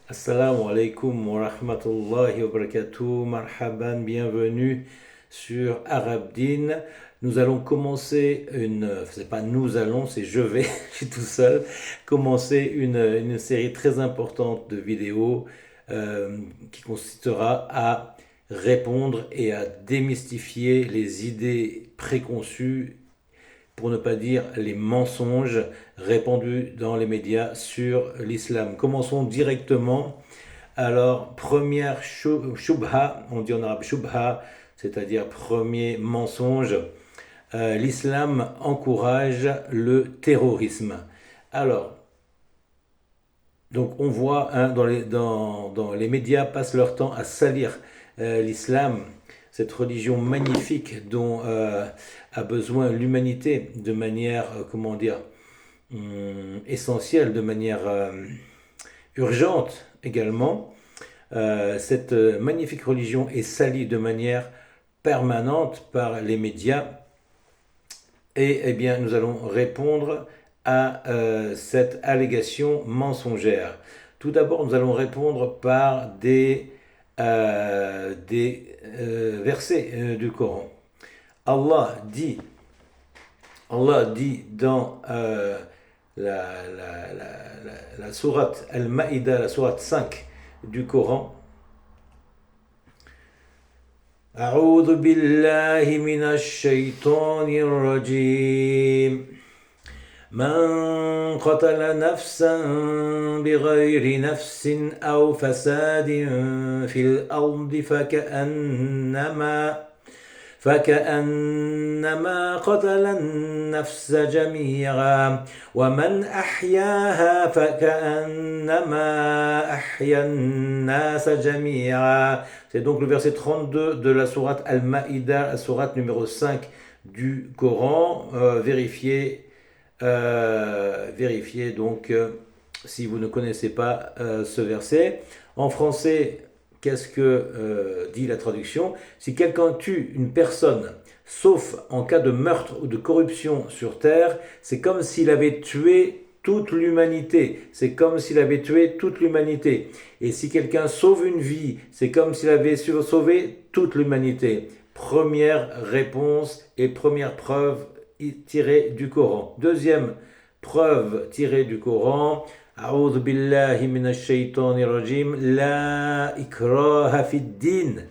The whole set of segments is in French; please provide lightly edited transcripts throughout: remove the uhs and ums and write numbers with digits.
Assalamu alaikum wa rahmatullahi wa barakatuh, marhaban, bienvenue sur Arab Din. Nous allons commencer c'est pas nous allons, c'est je vais, je suis tout seul, commencer une série très importante de vidéos qui consistera à répondre et à démystifier les idées préconçues, pour ne pas dire les mensonges répandus dans les médias sur l'islam. Commençons directement. Alors, première shubha, on dit en arabe shubha, c'est-à-dire premier mensonge. L'islam encourage le terrorisme. Alors, donc on voit dans les médias passent leur temps à salir l'islam, cette religion magnifique dont a besoin l'humanité de manière, comment dire, essentielle, de manière urgente également. Cette magnifique religion est salie de manière permanente par les médias et eh bien, nous allons répondre à cette allégation mensongère. Tout d'abord, nous allons répondre par des versets du Coran. Allah dit, Allah dit dans la sourate Al-Maïda, la sourate 5 du Coran, أعوذ بالله من الشيطان الرجيم من قتل نفسا بغير نفس أو فساد في الأرض فكأنما قتل النفس جميعا ومن أحياها فكأنما أحيا الناس جميعا. C'est donc le verset 32 de la sourate Al-Maïda, la sourate numéro 5 du Coran. Vérifiez donc si vous ne connaissez pas ce verset. En français, qu'est-ce que dit la traduction? Si quelqu'un tue une personne, sauf en cas de meurtre ou de corruption sur terre, c'est comme s'il avait tué toute l'humanité. C'est comme s'il avait tué toute l'humanité. Et si quelqu'un sauve une vie, c'est comme s'il avait sauvé toute l'humanité. Première réponse et première preuve tirée du Coran. Deuxième preuve tirée du Coran. أعوذ بالله من الشيطان الرجيم لا إكراه في الدين.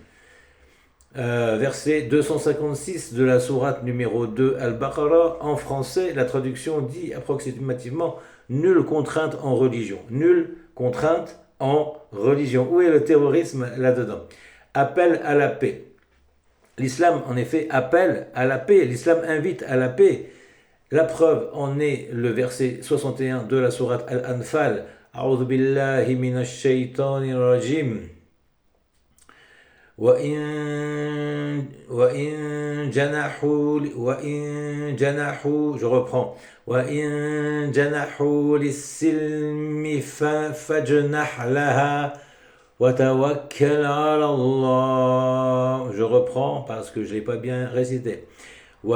Verset 256 de la sourate numéro 2 Al-Baqarah. En français, la traduction dit approximativement nulle contrainte en religion. Nulle contrainte en religion. Où est le terrorisme là-dedans? Appel à la paix. L'islam, en effet, appelle à la paix. L'islam invite à la paix. La preuve en est le verset 61 de la sourate Al-Anfal. أعوذ بالله من الشيطان الرجيم وإن جنحوا je reprends وإن جنحوا للسلم فاجنح لها وتوكل على الله. Je reprends parce que je ne l'ai pas bien récité. Je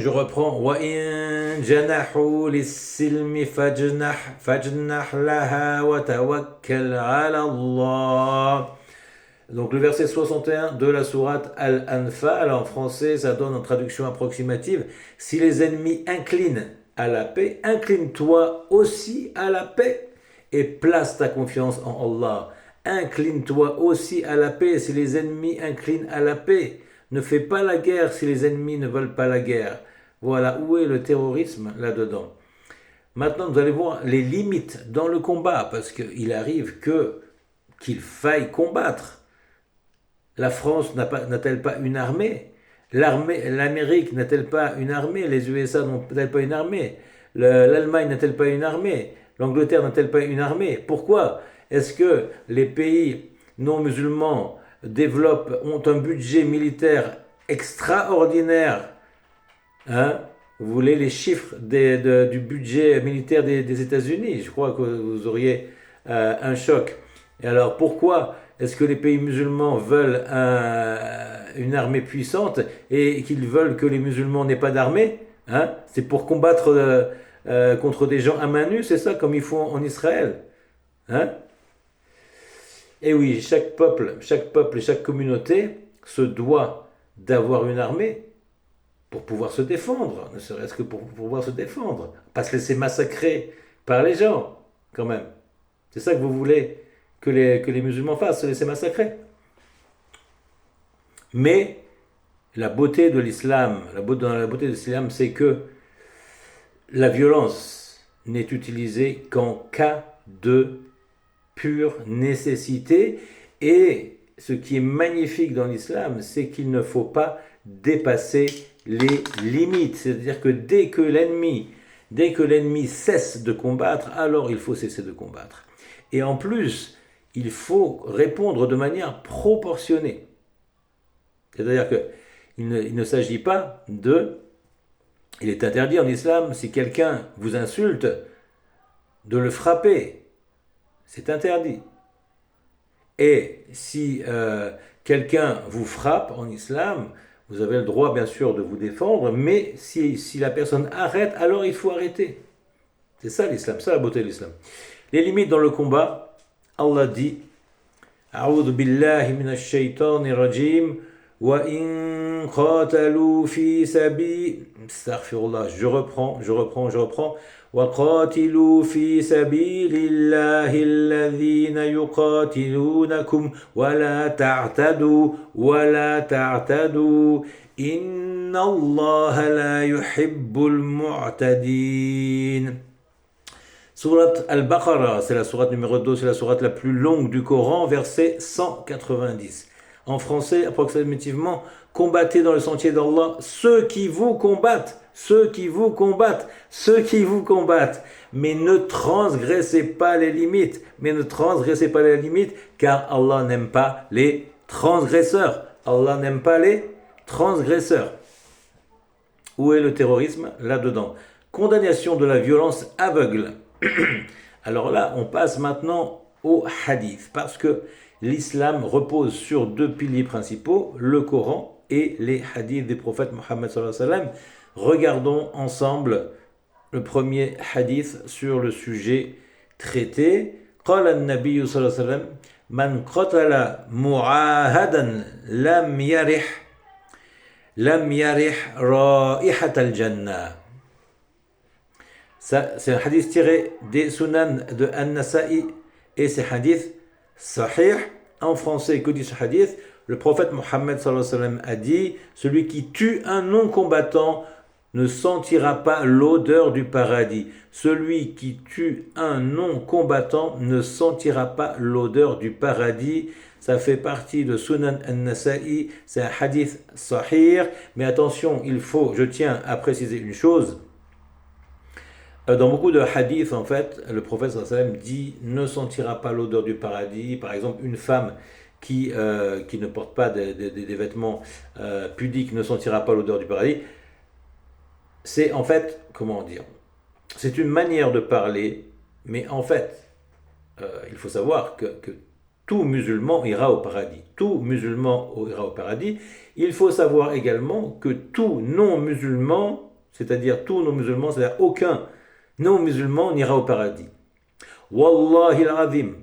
reprends. وَإِن جَنَحُوا لِلسِّلْمِ فَاجْنَحْ لَهَا وَتَوَكَّلْ عَلَى اللَّهِ. Donc le verset 61 de la sourate Al-Anfal, en français, ça donne en traduction approximative: si les ennemis inclinent à la paix, incline-toi aussi à la paix et place ta confiance en Allah. Incline-toi aussi à la paix si les ennemis inclinent à la paix. Ne fais pas la guerre si les ennemis ne veulent pas la guerre. Voilà où est le terrorisme là-dedans. Maintenant, vous allez voir les limites dans le combat, parce qu'il arrive qu'il faille combattre. La France n'a-t-elle pas une armée? L'Amérique n'a-t-elle pas une armée? Les USA n'ont-elles pas une armée? L'Allemagne n'a-t-elle pas une armée? L'Angleterre n'a-t-elle pas une armée? Pourquoi est-ce que les pays non musulmans ont un budget militaire extraordinaire? Vous voulez les chiffres du budget militaire des États-Unis? Je crois que vous auriez un choc. Et alors pourquoi est-ce que les pays musulmans veulent une armée puissante et qu'ils veulent que les musulmans n'aient pas d'armée, hein, c'est pour combattre contre des gens à main nue, c'est ça comme ils font en Israël, hein? Et oui, chaque peuple et chaque communauté se doit d'avoir une armée pour pouvoir se défendre, ne serait-ce que pour pouvoir se défendre, pas se laisser massacrer par les gens, quand même. C'est ça que vous voulez que les musulmans fassent, se laisser massacrer. Mais la beauté de l'islam, la beauté de l'islam, c'est que la violence n'est utilisée qu'en cas de pure nécessité. Et ce qui est magnifique dans l'islam, c'est qu'il ne faut pas dépasser les limites. C'est-à-dire que dès que l'ennemi cesse de combattre, alors il faut cesser de combattre. Et en plus, il faut répondre de manière proportionnée. C'est-à-dire qu'il ne s'agit pas de... Il est interdit en islam, si quelqu'un vous insulte, de le frapper. C'est interdit. Et si quelqu'un vous frappe en islam, vous avez le droit bien sûr de vous défendre, mais si la personne arrête, alors il faut arrêter. C'est ça l'islam, c'est la beauté de l'islam. Les limites dans le combat, Allah dit A'udhu billahi minash shaitanir rajim wa in qatalu fi sabi astaghfirullah, je reprends wa qatilu fi sabilillahi alladhina yuqatilunakum wa la ta'tadu inna Allah la yuhibbul mu'tadin. Surat Al-Baqarah, c'est la sourate numéro 2, c'est la sourate la plus longue du Coran, verset 190. En français, approximativement, combattez dans le sentier d'Allah ceux qui vous combattent, mais ne transgressez pas les limites, car Allah n'aime pas les transgresseurs. Où est le terrorisme? Là-dedans. Condamnation de la violence aveugle. Alors là, on passe maintenant au hadith, parce que l'islam repose sur deux piliers principaux, le Coran et les hadiths des prophètes Mohammed sallallahu alayhi wa sallam. Regardons ensemble le premier hadith sur le sujet traité. قال النبي صلى الله عليه وسلم من قتل معاهدا لم يرح رائحة الجنة. Ça, c'est un hadith tiré des Sunan de An-Nasa'i et c'est hadith sahih. En français, que dit ce hadith? Le prophète Mohammed sallallahu alayhi wa sallam a dit celui qui tue un non-combattant ne sentira pas l'odeur du paradis. Celui qui tue un non-combattant ne sentira pas l'odeur du paradis. Ça fait partie de Sunan An-Nasa'i, c'est un hadith sahih. Mais attention, je tiens à préciser une chose. Dans beaucoup de hadiths, en fait, le prophète sallallahu alayhi wa sallam dit ne sentira pas l'odeur du paradis. Par exemple, une femme qui ne porte pas des vêtements pudiques ne sentira pas l'odeur du paradis. C'est en fait, comment dire, c'est une manière de parler, mais en fait, il faut savoir que tout musulman ira au paradis. Tout musulman ira au paradis. Il faut savoir également que tout non-musulman, c'est-à-dire aucun non-musulman n'ira au paradis. Wallahi al-azim,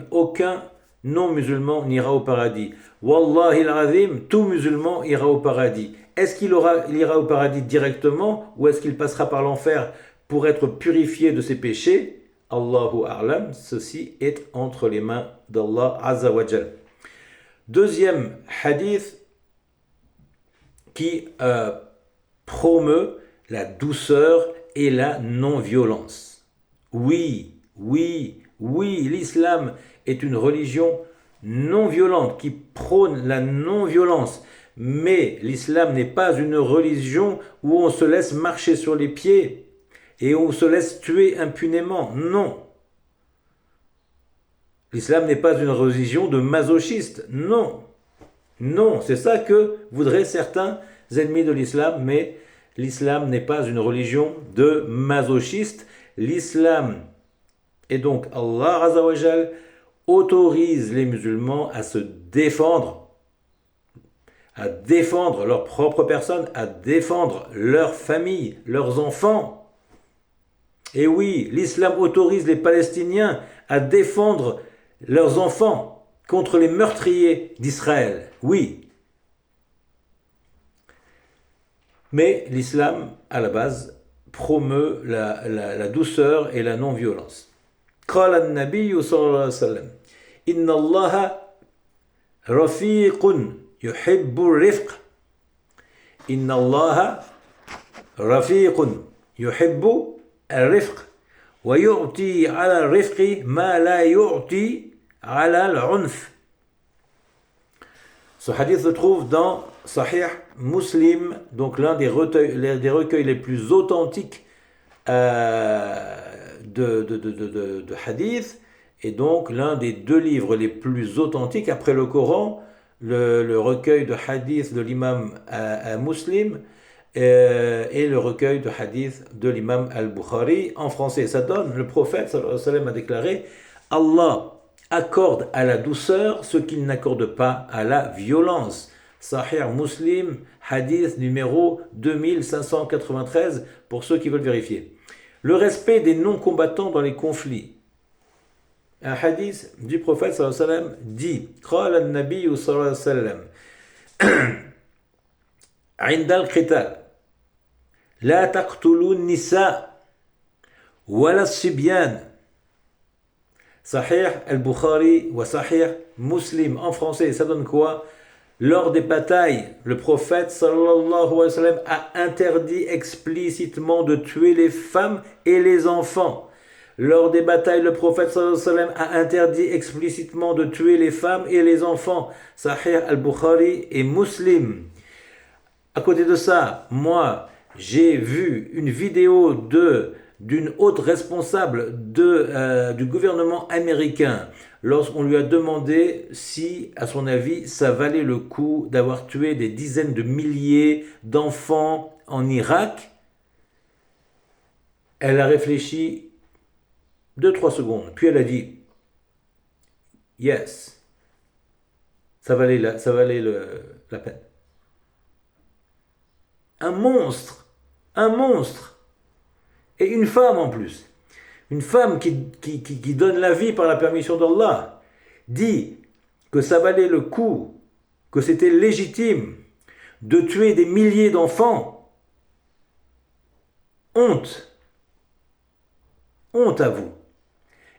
aucun non-musulman n'ira au paradis. Wallahi al-azim, tout musulman ira au paradis. Est-ce qu'il ira au paradis directement ou est-ce qu'il passera par l'enfer pour être purifié de ses péchés? Allahu a'lam, ceci est entre les mains d'Allah Azza wa Jal. Deuxième hadith qui promeut la douceur et la non-violence. Oui, l'islam est une religion non-violente qui prône la non-violence. Mais l'islam n'est pas une religion où on se laisse marcher sur les pieds et où on se laisse tuer impunément. Non. L'islam n'est pas une religion de masochistes. Non. C'est ça que voudraient certains ennemis de l'islam, mais l'islam n'est pas une religion de masochistes. L'islam, et donc Allah Azza wa Jal, autorise les musulmans à se défendre à défendre leur propre personne, à défendre leur famille, leurs enfants. Et oui, l'islam autorise les Palestiniens à défendre leurs enfants contre les meurtriers d'Israël. Oui. Mais l'islam, à la base, promeut la douceur et la non-violence. قال النبي صلى الله عليه وسلم إن الله رفيق يحب الرفق إن الله رفيق يحب الرفق ويعطي على الرفق ما لا يعطي على العنف. Ce hadith se trouve dans Sahih Muslim, donc l'un des recueils les plus authentiques de hadith, et donc l'un des deux livres les plus authentiques après le Coran, le recueil de hadith de l'imam Muslim et le recueil de hadith de l'imam al-Bukhari en français. Ça donne, le prophète sallallahu alayhi wa sallam a déclaré: Allah accorde à la douceur ce qu'il n'accorde pas à la violence. Sahih Muslim, hadith numéro 2593, pour ceux qui veulent vérifier. Le respect des non-combattants dans les conflits. Un hadith du prophète sallallahu alayhi wa sallam dit: قال النبي صلى الله عليه وسلم عند القتال لا تقتلوا النساء ولا الصبيان. Sahih al-Bukhari wa Sahih Muslim en français, ça donne quoi? Lors des batailles, le prophète sallallahu alayhi wa sallam a interdit explicitement de tuer les femmes et les enfants. Lors des batailles, le prophète sallallahu alayhi wa sallam a interdit explicitement de tuer les femmes et les enfants. Sahih al-Bukhari et Muslim. À côté de ça, moi, j'ai vu une vidéo d'une haute responsable du gouvernement américain lorsqu'on lui a demandé si, à son avis, ça valait le coup d'avoir tué des dizaines de milliers d'enfants en Irak. Elle a réfléchi 2-3 secondes, puis elle a dit « Yes, ça valait la peine. » Un monstre, et une femme en plus. Une femme qui donne la vie par la permission d'Allah dit que ça valait le coup, que c'était légitime de tuer des milliers d'enfants. Honte. Honte à vous.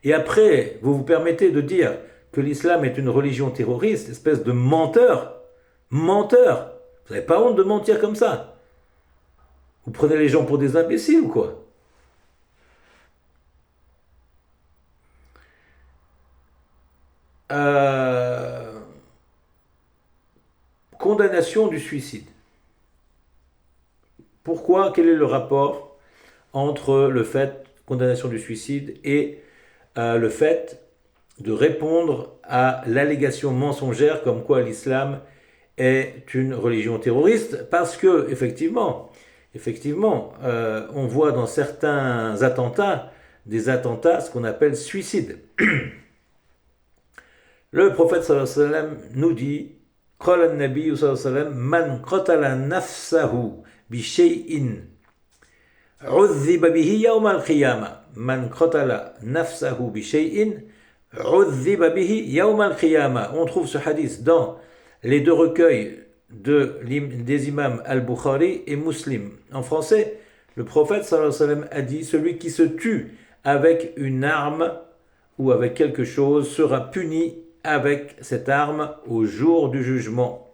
Et après, vous vous permettez de dire que l'islam est une religion terroriste, espèce de menteur. Menteur. Vous n'avez pas honte de mentir comme ça? Vous prenez les gens pour des imbéciles ou quoi? Condamnation du suicide. Pourquoi? Quel est le rapport entre le fait, condamnation du suicide, et le fait de répondre à l'allégation mensongère comme quoi l'islam est une religion terroriste? Parce que, effectivement, on voit dans certains attentats, des attentats, ce qu'on appelle suicide. Le prophète sallallahu alayhi wa sallam nous dit: قال النبي صلى الله عليه وسلم من قتل نفسه بشيء عذب به يوم القيامة من قتل نفسه بشيء عذب به يوم القيامة. On trouve ce hadith dans les deux recueils des imams al-Bukhari et Muslim. En français, le prophète sallallahu alayhi wa sallam a dit: celui qui se tue avec une arme ou avec quelque chose sera puni avec cette arme au jour du jugement.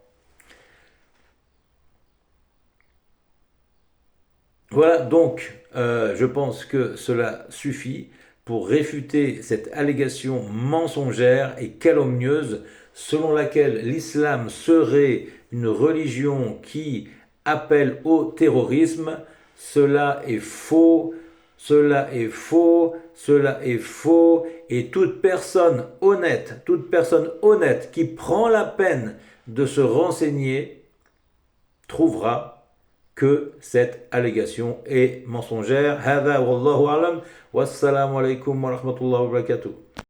Voilà, donc je pense que cela suffit pour réfuter cette allégation mensongère et calomnieuse selon laquelle l'islam serait une religion qui appelle au terrorisme. Cela est faux. Cela est faux, et toute personne honnête qui prend la peine de se renseigner trouvera que cette allégation est mensongère. Hada wallahu alam, wassalamu alaikum wa rahmatullahi wa barakatuh.